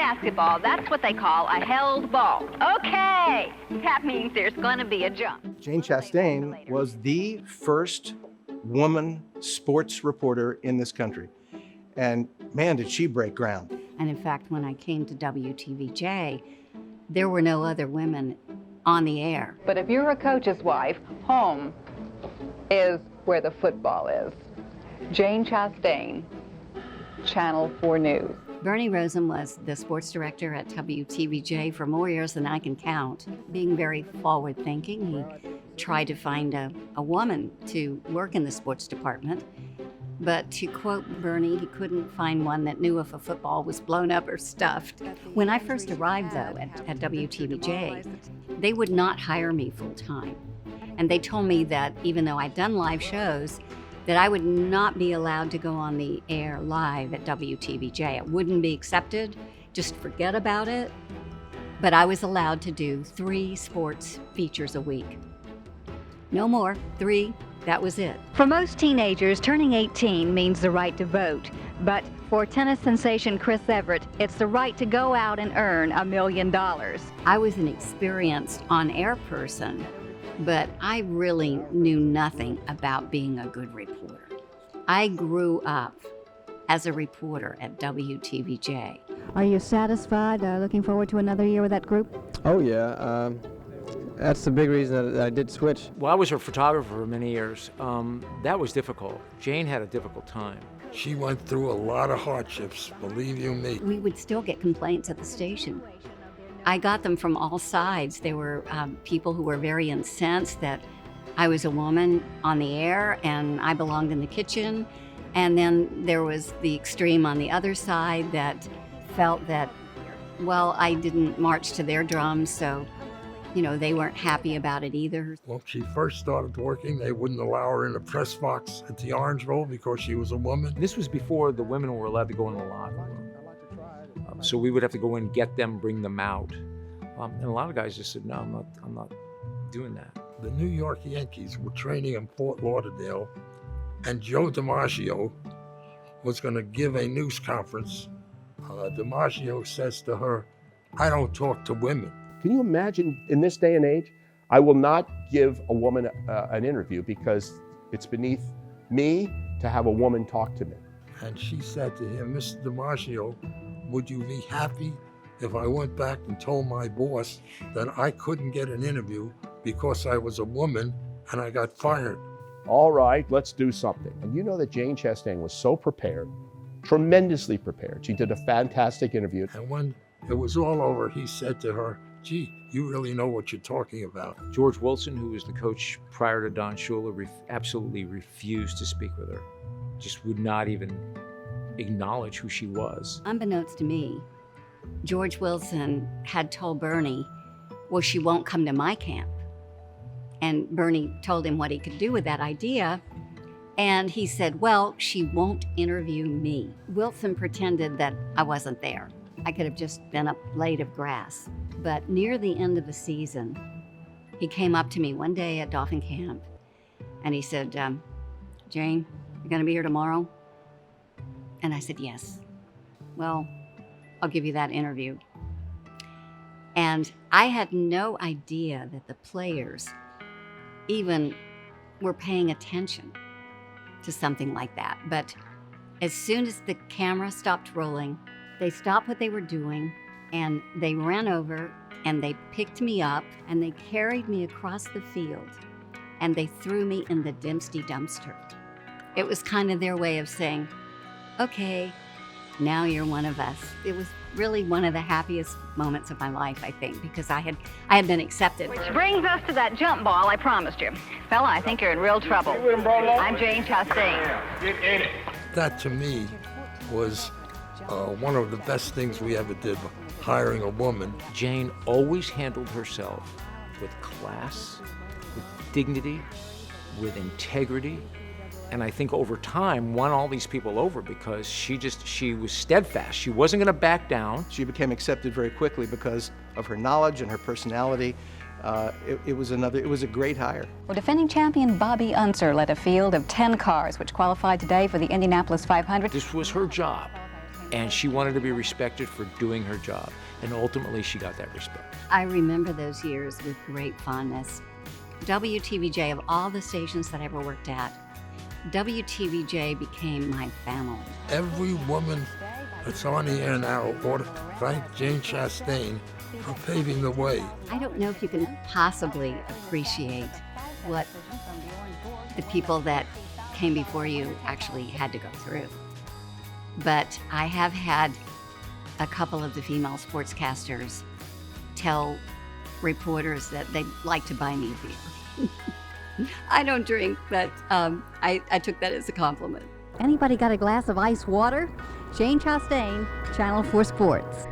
basketball, that's what they call a held ball. Okay, that means there's going to be a jump. Jane Chastain was the first woman sports reporter in this country. And man, did she break ground. And in fact, when I came to WTVJ, there were no other women on the air. But if you're a coach's wife, home is where the football is. Jane Chastain, Channel 4 News. Bernie Rosen was the sports director at WTVJ for more years than I can count. Being very forward-thinking, he tried to find a woman to work in the sports department. But to quote Bernie, he couldn't find one that knew if a football was blown up or stuffed. When I first arrived, though, at WTVJ, they would not hire me full-time. And they told me that even though I'd done live shows, that I would not be allowed to go on the air live at WTVJ. It wouldn't be accepted, just forget about it. But I was allowed to do 3 sports features a week. No more, 3. That was it. For most teenagers, turning 18 means the right to vote. But for tennis sensation Chris Evert, it's the right to go out and earn $1 million. I was an experienced on-air person, but I really knew nothing about being a good reporter. I grew up as a reporter at WTVJ. Are you satisfied, looking forward to another year with that group? Oh yeah, that's the big reason that I did switch. Well, I was a photographer for many years. That was difficult. Jane had a difficult time. She went through a lot of hardships, believe you me. We would still get complaints at the station. I got them from all sides. There were people who were very incensed that I was a woman on the air and I belonged in the kitchen. And then there was the extreme on the other side that felt that, well, I didn't march to their drums, so they weren't happy about it either. When she first started working, they wouldn't allow her in the press box at the Orange Bowl because she was a woman. This was before the women were allowed to go in the locker room. So we would have to go in, get them, bring them out. And a lot of guys just said, no, I'm not doing that. The New York Yankees were training in Fort Lauderdale, and Joe DiMaggio was going to give a news conference. DiMaggio says to her, I don't talk to women. Can you imagine in this day and age? I will not give a woman an interview because it's beneath me to have a woman talk to me. And she said to him, Mr. DiMaggio, would you be happy if I went back and told my boss that I couldn't get an interview because I was a woman and I got fired? All right, let's do something. And you know that Jane Chastain was so prepared, tremendously prepared. She did a fantastic interview. And when it was all over, he said to her, gee, you really know what you're talking about. George Wilson, who was the coach prior to Don Shula, absolutely refused to speak with her. Just would not even acknowledge who she was. Unbeknownst to me, George Wilson had told Bernie, well, she won't come to my camp. And Bernie told him what he could do with that idea. And he said, well, she won't interview me. Wilson pretended that I wasn't there. I could have just been a blade of grass. But near the end of the season, he came up to me one day at Dolphin Camp and he said, Jane, you gonna be here tomorrow? And I said, yes. Well, I'll give you that interview. And I had no idea that the players even were paying attention to something like that. But as soon as the camera stopped rolling, they stopped what they were doing and they ran over and they picked me up and they carried me across the field and they threw me in the Dempsey dumpster. It was kind of their way of saying, okay, now you're one of us. It was really one of the happiest moments of my life, I think, because I had been accepted. Which brings us to that jump ball I promised you. Fella, I think you're in real trouble. I'm Jane Chastain. That to me was one of the best things we ever did, hiring a woman. Jane always handled herself with class, with dignity, with integrity. And I think over time won all these people over because she was steadfast. She wasn't going to back down. She became accepted very quickly because of her knowledge and her personality. It was a great hire. Well, defending champion Bobby Unser led a field of 10 cars which qualified today for the Indianapolis 500. This was her job. And she wanted to be respected for doing her job. And ultimately, she got that respect. I remember those years with great fondness. WTVJ, of all the stations that I ever worked at, WTVJ became my family. Every woman that's on the air now ought to thank Jane Chastain for paving the way. I don't know if you can possibly appreciate what the people that came before you actually had to go through. But I have had a couple of the female sportscasters tell reporters that they'd like to buy me beer. I don't drink, but I took that as a compliment. Anybody got a glass of ice water? Jane Chastain, Channel 4 Sports.